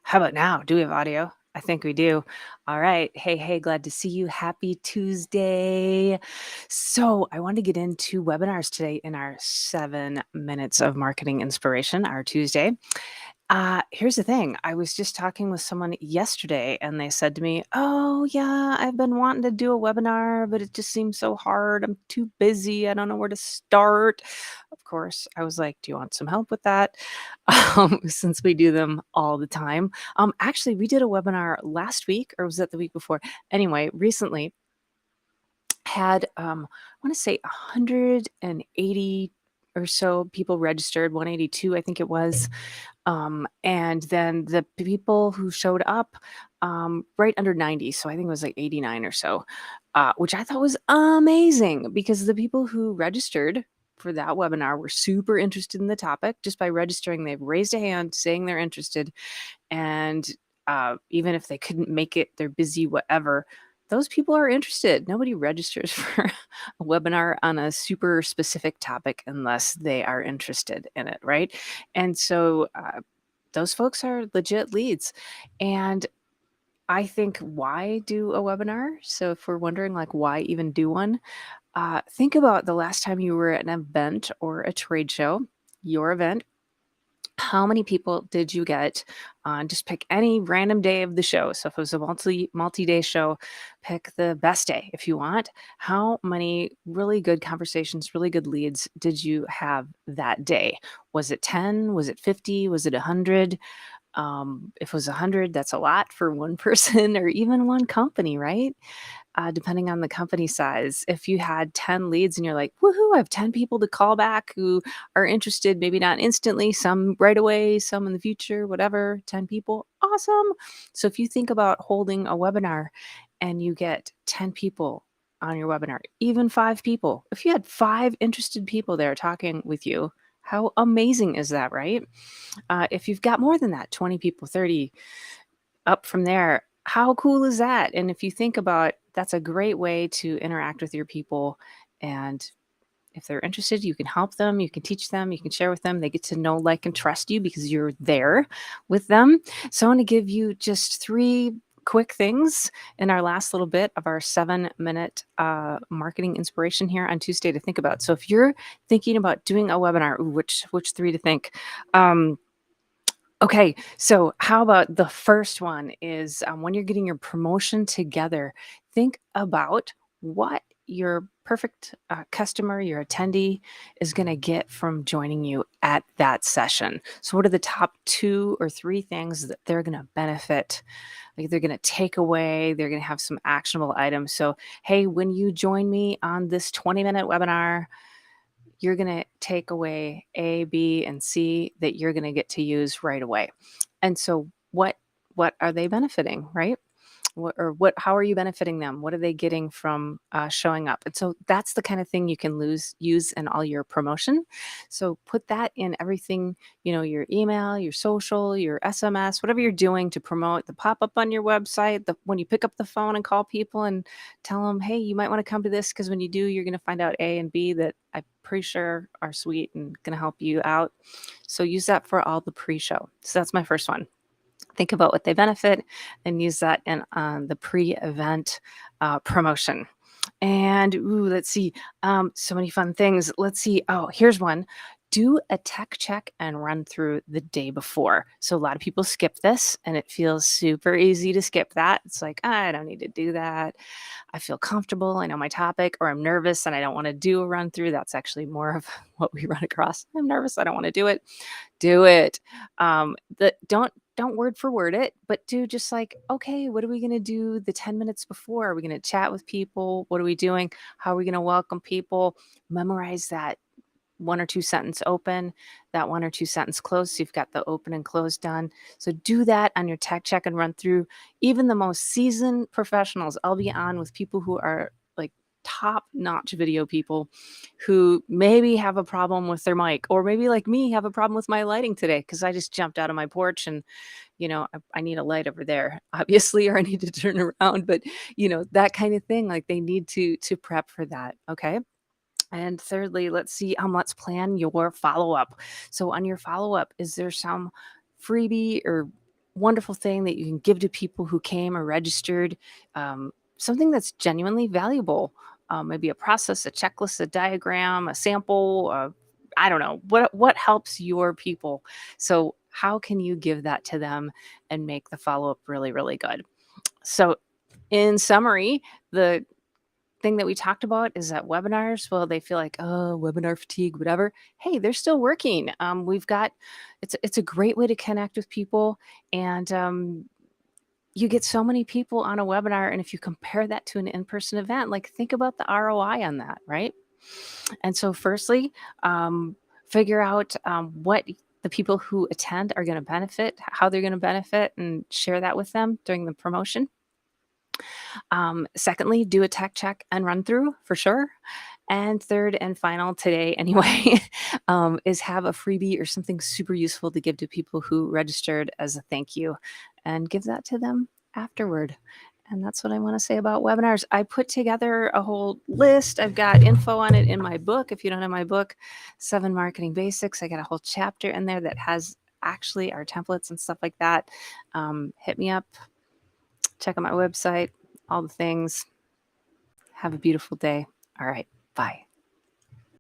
How about now? Do we have audio? I think we do. All right. Hey, hey, glad to see you. Happy Tuesday. So, I want to get into webinars today in our 7 minutes of marketing inspiration, our Tuesday. Here's the thing. I was just talking with someone yesterday and they said to me, "Oh, yeah, I've been wanting to do a webinar, but it just seems so hard. I'm too busy. I don't know where to start." Of course, I was like, "Do you want some help with that?" Since we do them all the time. Actually, we did a webinar last week, or was that the week before? Anyway, recently had I want to say 180 or so people registered, 182, I think it was. And then the people who showed up, right under 90, so I think it was like 89 or so, which I thought was amazing because the people who registered for that webinar were super interested in the topic. Just by registering, they've raised a hand saying they're interested. And even if they couldn't make it, they're busy, whatever. Those people are interested. Nobody registers for a webinar on a super specific topic unless they are interested in it, right? And so those folks are legit leads. And I think, why do a webinar? So if we're wondering, like, why even do one, think about the last time you were at an event or a trade show, your event. How many people did you get on? Just pick any random day of the show. So if it was a multi-day show, pick the best day if you want. How many really good conversations, really good leads did you have that day? Was it 10? Was it 50? Was it 100? If it was 100, that's a lot for one person or even one company, right? Depending on the company size. If you had 10 leads and you're like, woohoo, I have 10 people to call back who are interested, maybe not instantly, some right away, some in the future, whatever, 10 people, awesome. So if you think about holding a webinar and you get 10 people on your webinar, even 5 people, if you had 5 interested people there talking with you, how amazing is that, right? If you've got more than that, 20 people, 30, up from there, how cool is that? And if you think about, that's a great way to interact with your people. And if they're interested, you can help them, you can teach them, you can share with them. They get to know, like, and trust you because you're there with them. So I want to give you just 3 quick things in our last little bit of our 7 minute marketing inspiration here on Tuesday to think about. So if you're thinking about doing a webinar, ooh, which 3 to think? Okay, so how about the first one is, when you're getting your promotion together, think about what your perfect customer, your attendee, is going to get from joining you at that session. So, what are the top 2 or 3 things that they're going to benefit? Like, they're going to take away, they're going to have some actionable items. So, hey, when you join me on this 20-minute webinar, you're going to take away A, B, and C that you're going to get to use right away. And so what are they benefiting, right? What how are you benefiting them? What are they getting from showing up? And so that's the kind of thing you can use in all your promotion. So put that in everything, your email, your social, your SMS, whatever you're doing to promote, the pop up on your website, when you pick up the phone and call people and tell them, hey, you might want to come to this because when you do, you're going to find out A and B that I'm pretty sure are sweet and going to help you out. So use that for all the pre-show. So that's my first one. Think about what they benefit and use that in the pre-event promotion. And let's see, so many fun things. Let's see. Oh, here's one. Do a tech check and run through the day before. So a lot of people skip this, and it feels super easy to skip that. It's like, I don't need to do that. I feel comfortable. I know my topic, or I'm nervous and I don't want to do a run through. That's actually more of what we run across. I'm nervous. I don't want to do it. Do it. Don't word for word it, but do just like, okay, what are we going to do the 10 minutes before? Are we going to chat with people? What are we doing? How are we going to welcome people? Memorize that 1 or 2 sentence open, that 1 or 2 sentence close. So you've got the open and close done. So do that on your tech check and run through. Even the most seasoned professionals, I'll be on with people who are like top notch video people who maybe have a problem with their mic, or maybe like me have a problem with my lighting today because I just jumped out of my porch and I need a light over there, obviously, or I need to turn around. But that kind of thing, like they need to prep for that. Okay. And thirdly, let's plan your follow-up. So on your follow-up, is there some freebie or wonderful thing that you can give to people who came or registered, something that's genuinely valuable. Maybe a process, a checklist, a diagram, a sample. I don't know what helps your people. So how can you give that to them and make the follow up really, really good? So in summary, the thing that we talked about is that webinars, well, they feel like, oh, webinar fatigue, whatever. Hey, they're still working. We've got it's a great way to connect with people, and you get so many people on a webinar, and if you compare that to an in-person event, like think about the ROI on that, right? And so, firstly, figure out what the people who attend are going to benefit, how they're going to benefit, and share that with them during the promotion. Secondly, do a tech check and run through for sure. And third and final today, anyway, is have a freebie or something super useful to give to people who registered as a thank you and give that to them afterward. And that's what I want to say about webinars. I put together a whole list. I've got info on it in my book. If you don't have my book, 7 Marketing Basics, I got a whole chapter in there that has actually our templates and stuff like that. Hit me up, check out my website, all the things. Have a beautiful day. All right. Bye.